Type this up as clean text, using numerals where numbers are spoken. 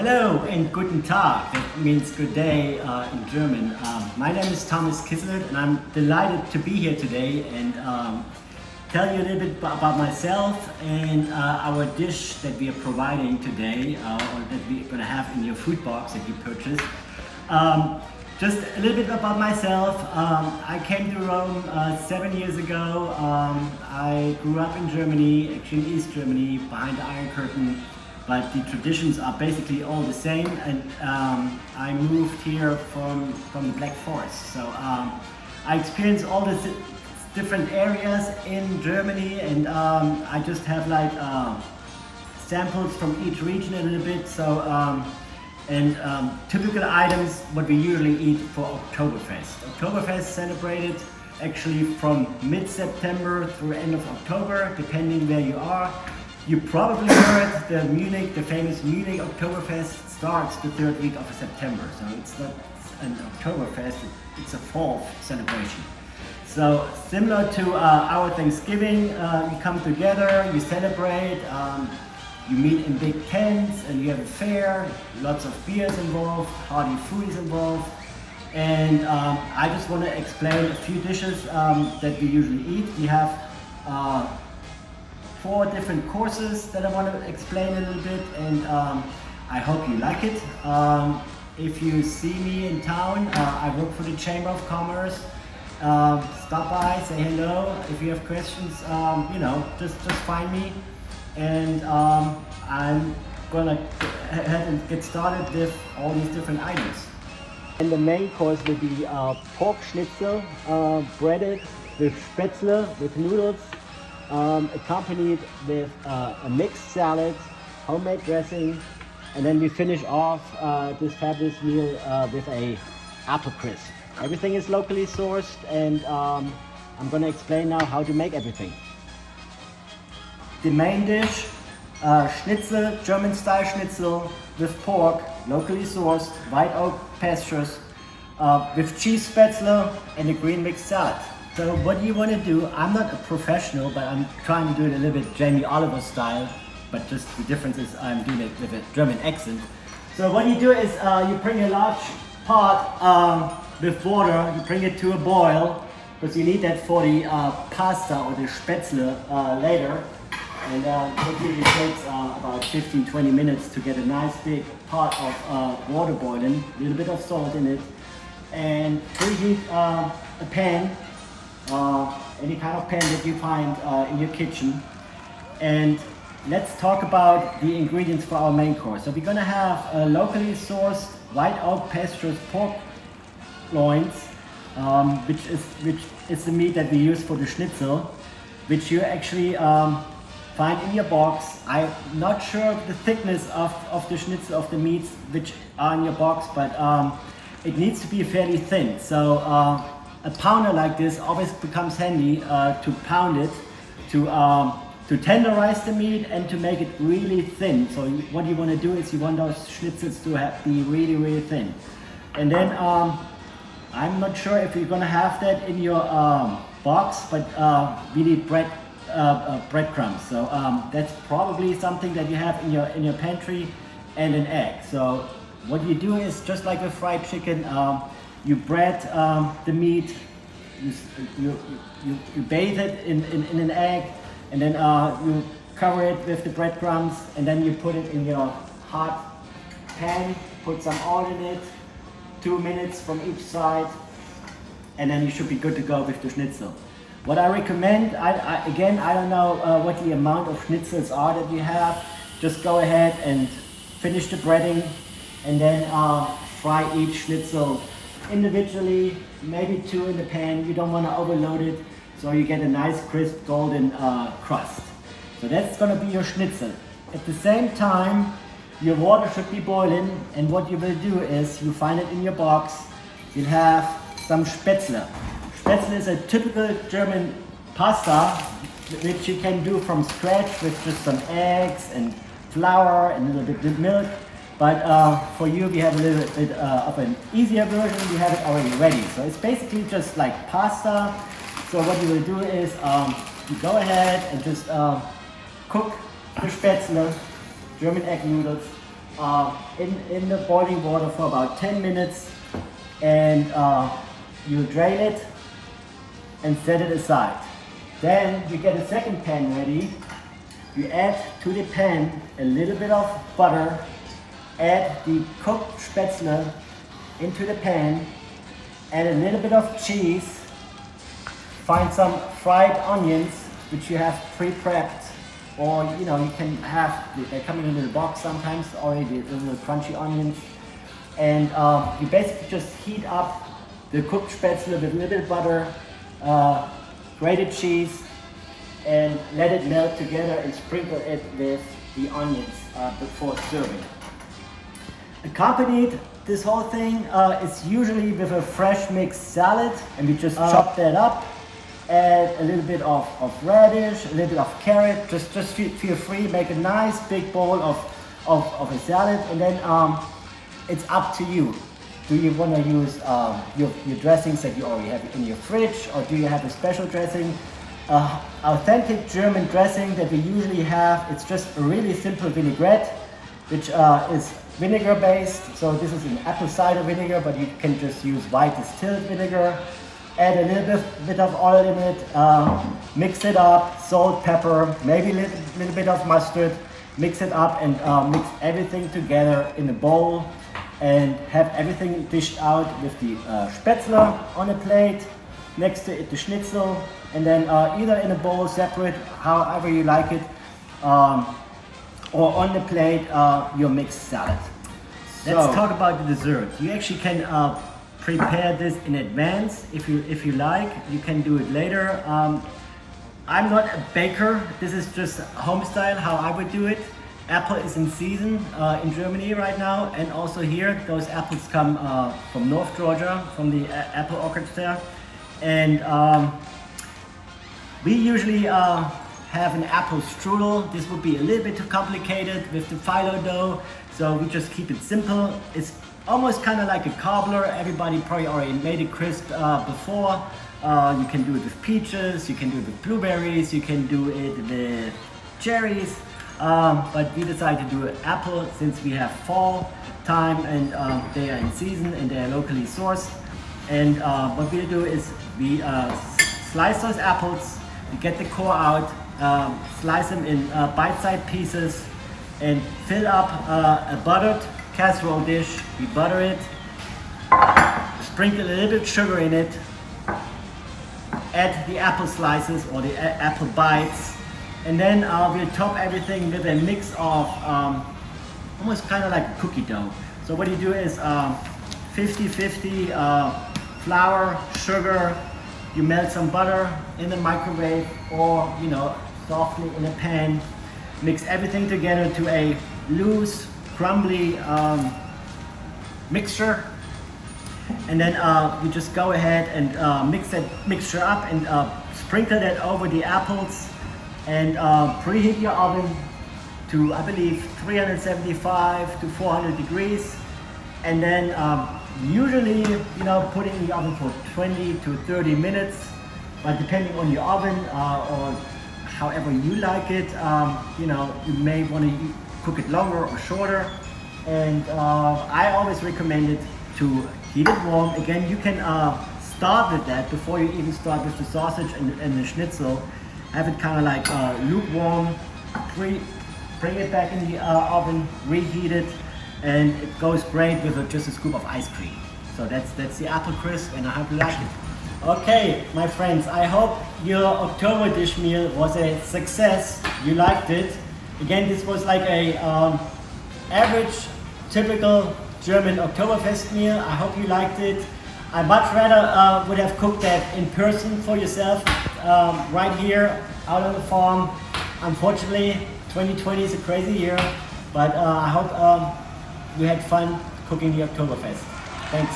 Hello and guten Tag, that means good day in German. My name is Thomas Kislat and I'm delighted to be here today and tell you a little bit about myself and our dish that we are providing today or that we're going to have in your food box that you purchased. Just a little bit about myself. I came to Rome 7 years ago. I grew up in Germany, actually in East Germany, behind the Iron Curtain. But the traditions are basically all the same, and I moved here from the Black Forest. So I experienced all the different areas in Germany, and I just have like samples from each region a little bit. So typical items what we usually eat for Oktoberfest. Oktoberfest celebrated actually from mid-September through end of October, depending where you are. You probably heard the famous Munich Oktoberfest starts the third week of September. So it's not an Oktoberfest, it's a fall celebration. So similar to our Thanksgiving, you come together, you celebrate, you meet in big tents and you have a fair, lots of beers involved, hearty food is involved. And I just want to explain a few dishes that we usually eat. We have 4 different courses that I want to explain a little bit, and I hope you like it. If you see me in town, I work for the Chamber of Commerce. Stop by, say hello. If you have questions, just find me, and I'm gonna go ahead and get started with all these different items. And the main course will be pork schnitzel, breaded with spätzle, with noodles. Accompanied with a mixed salad, homemade dressing, and then we finish off this fabulous meal with a apple crisp. Everything is locally sourced, and I'm going to explain now how to make everything. The main dish, schnitzel, German style schnitzel with pork, locally sourced, white oak pastures, with cheese spätzle and a green mixed salad. So what you want to do, I'm not a professional, but I'm trying to do it a little bit Jamie Oliver style, but just the difference is I'm doing it with a German accent. So what you do is you bring a large pot with water, you bring it to a boil, because you need that for the pasta or the spätzle later. And it usually takes about 15-20 minutes to get a nice big pot of water boiling, a little bit of salt in it, and preheat a pan. Any kind of pan that you find in your kitchen. And let's talk about the ingredients for our main course. So we're going to have locally sourced white oak pastures pork loins, which is the meat that we use for the schnitzel, which you actually find in your box. I'm not sure of the thickness of the schnitzel, of the meats which are in your box, but it needs to be fairly thin. So a pounder like this always becomes handy to pound it, to tenderize the meat and to make it really thin. So what you want to do is you want those schnitzels to be really, really thin. And then I'm not sure if you're going to have that in your box, but we need breadcrumbs. So that's probably something that you have in your pantry, and an egg. So what you do is just like with fried chicken. You bread the meat, you bathe it in an egg, and then you cover it with the breadcrumbs, and then you put it in your hot pan, put some oil in it, 2 minutes from each side, and then you should be good to go with the schnitzel. What I recommend, I don't know what the amount of schnitzels are that you have. Just go ahead and finish the breading, and then fry each schnitzel individually, maybe 2 in the pan. You don't want to overload it, so you get a nice crisp golden crust. So that's going to be your schnitzel. At the same time, your water should be boiling, and what you will do is you find it in your box. You'll have some spätzle. Spätzle is a typical German pasta which you can do from scratch with just some eggs and flour and a little bit of milk. But for you, we have a little bit of an easier version. We have it already ready. So it's basically just like pasta. So what you will do is you go ahead and just cook the spätzle, German egg noodles, in the boiling water for about 10 minutes, and you drain it and set it aside. Then you get a second pan ready. You add to the pan a little bit of butter, add the cooked spätzle into the pan, add a little bit of cheese, find some fried onions which you have pre-prepped, or you can have, they come in a little box sometimes already, the little crunchy onions, and you basically just heat up the cooked spätzle with a little bit of butter, grated cheese, and let it melt together and sprinkle it with the onions before serving. Accompanied this whole thing is usually with a fresh mixed salad, and we just chop that up, add a little bit of radish, a little bit of carrot, just feel free, make a nice big bowl of a salad, and then it's up to you. Do you want to use your dressings that you already have in your fridge, or do you have a special dressing? Authentic German dressing that we usually have, it's just a really simple vinaigrette, which is vinegar based. So this is an apple cider vinegar, but you can just use white distilled vinegar. Add a little bit of oil in it, mix it up, salt, pepper, maybe a little bit of mustard, mix it up, and mix everything together in a bowl, and have everything dished out with the spätzle on a plate, next to it the schnitzel, and then either in a bowl separate, however you like it, or on the plate your mixed salad. Let's talk about the dessert. You actually can prepare this in advance if you like. You can do it later. I'm not a baker. This is just home style, how I would do it. Apple is in season in Germany right now, and also here those apples come from North Georgia, from the apple orchards there. And we usually have an apple strudel. This would be a little bit too complicated with the phyllo dough, so we just keep it simple. It's almost kind of like a cobbler. Everybody probably already made it crisp before. You can do it with peaches, you can do it with blueberries, you can do it with cherries, but we decided to do an apple since we have fall time, and they are in season and they are locally sourced. And what we do is we slice those apples, we get the core out, slice them in bite-sized pieces, and fill up a buttered casserole dish. We butter it, sprinkle a little bit of sugar in it, add the apple slices or the apple bites, and then we'll top everything with a mix of almost kind of like a cookie dough. So what you do is 50-50 flour, sugar, you melt some butter in the microwave, or softly in a pan, mix everything together to a loose, crumbly mixture, and then you just go ahead and mix that mixture up and sprinkle that over the apples, and preheat your oven to, I believe, 375 to 400 degrees, and then usually put it in the oven for 20 to 30 minutes, but depending on your oven or however you like it, you may want to cook it longer or shorter. And I always recommend it to heat it warm. Again, you can start with that before you even start with the sausage and the schnitzel. Have it kind of like lukewarm, bring it back in the oven, reheat it, and it goes great with just a scoop of ice cream. So that's the apple crisp, and I hope you like it. Okay, my friends, I hope your October dish meal was a success. You liked it. Again, this was like a average, typical German Oktoberfest meal. I hope you liked it. I much rather would have cooked that in person for yourself, right here, out on the farm. Unfortunately, 2020 is a crazy year, but I hope you had fun cooking the Oktoberfest. Thanks.